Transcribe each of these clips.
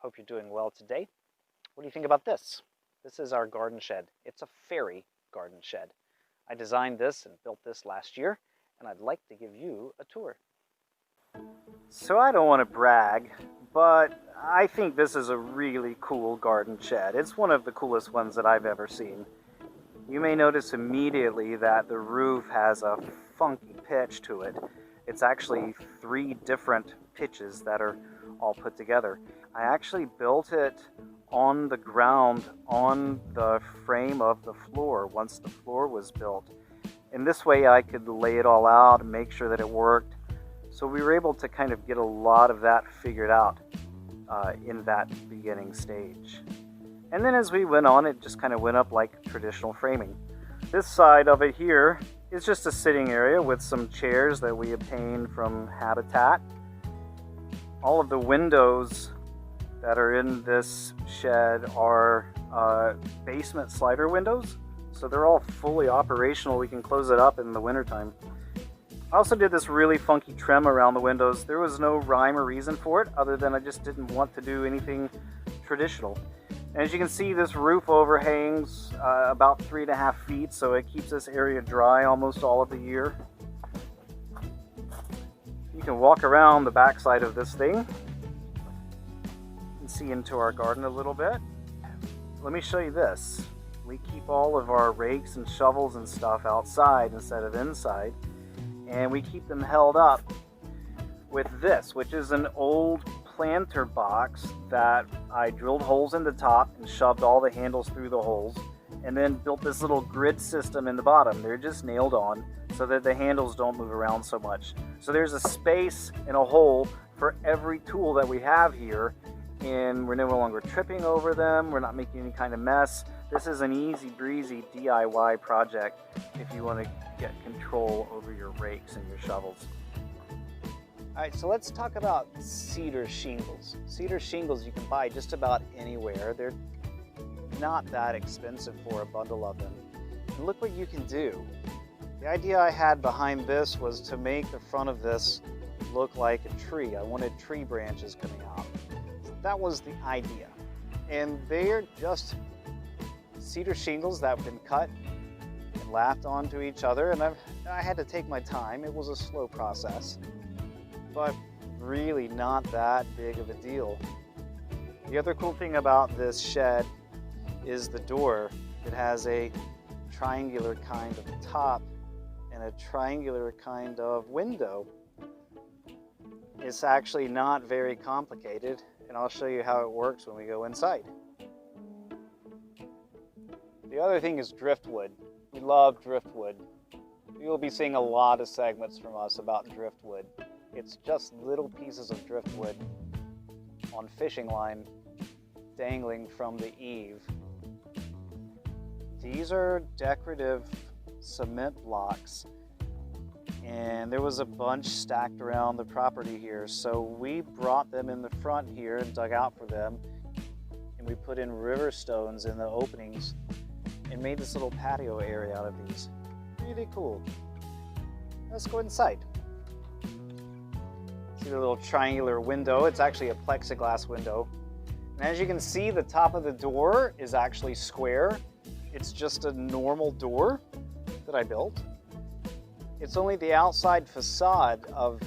Hope you're doing well today. What do you think about this? This is our garden shed. It's a fairy garden shed. I designed this and built this last year, and I'd like to give you a tour. So I don't want to brag, but I think this is a really cool garden shed. It's one of the coolest ones that I've ever seen. You may notice immediately that the roof has a funky pitch to it. It's actually 3 different pitches that are all put together. I actually built it on the ground, on the frame of the floor, once the floor was built. And this way I could lay it all out and make sure that it worked. So we were able to kind of get a lot of that figured out in that beginning stage. And then as we went on, it just kind of went up like traditional framing. This side of it here is just a sitting area with some chairs that we obtained from Habitat. All of the windows that are in this shed are basement slider windows, so they're all fully operational. We can close it up in the wintertime. I also did this really funky trim around the windows. There was no rhyme or reason for it other than I just didn't want to do anything traditional. And as you can see, this roof overhangs about 3.5 feet, so it keeps this area dry almost all of the year. You can walk around the backside of this thing and see into our garden a little bit. Let me show you this. We keep all of our rakes and shovels and stuff outside instead of inside, and we keep them held up with this, which is an old planter box that I drilled holes in the top and shoved all the handles through the holes, and then built this little grid system in the bottom. They're just nailed on so that the handles don't move around so much. So there's a space and a hole for every tool that we have here, and we're no longer tripping over them. We're not making any kind of mess. This is an easy breezy DIY project if you want to get control over your rakes and your shovels. All right, so let's talk about cedar shingles. Cedar shingles you can buy just about anywhere. They're not that expensive for a bundle of them. And look what you can do. The idea I had behind this was to make the front of this look like a tree. I wanted tree branches coming out. That was the idea. And they're just cedar shingles that have been cut and lapped onto each other. And I had to take my time. It was a slow process, but really not that big of a deal. The other cool thing about this shed is the door. It has a triangular kind of top and a triangular kind of window. It's actually not very complicated, and I'll show you how it works when we go inside. The other thing is driftwood. We love driftwood. You will be seeing a lot of segments from us about driftwood. It's just little pieces of driftwood on fishing line dangling from the eave. These are decorative cement blocks, and there was a bunch stacked around the property here, so we brought them in the front here and dug out for them, and we put in river stones in the openings and made this little patio area out of these. Really cool. Let's go inside. See the little triangular window? It's actually a plexiglass window. And as you can see, the top of the door is actually square. It's just a normal door that I built. It's only the outside facade of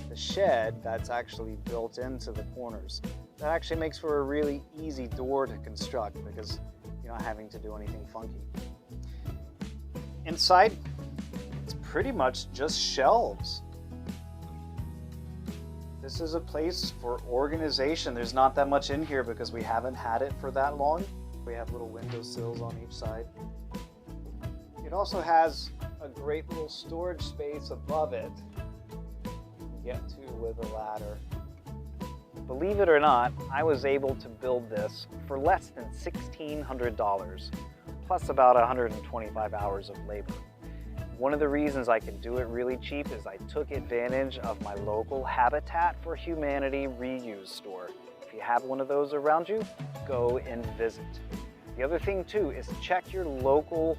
the shed that's actually built into the corners. That actually makes for a really easy door to construct because you're not having to do anything funky. Inside, it's pretty much just shelves. This is a place for organization. There's not that much in here because we haven't had it for that long. We have little windowsills on each side. It also has a great little storage space above it you can get to with a ladder. Believe it or not, I was able to build this for less than $1,600, plus about 125 hours of labor. One of the reasons I could do it really cheap is I took advantage of my local Habitat for Humanity reuse store. If you have one of those around you, go and visit. The other thing too is check your local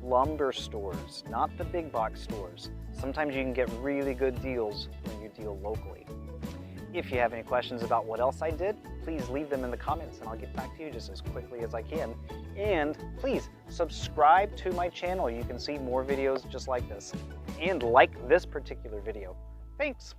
lumber stores, not the big box stores. Sometimes you can get really good deals when you deal locally. If you have any questions about what else I did, please leave them in the comments and I'll get back to you just as quickly as I can. And please subscribe to my channel. You can see more videos just like this. And like this particular video. Thanks.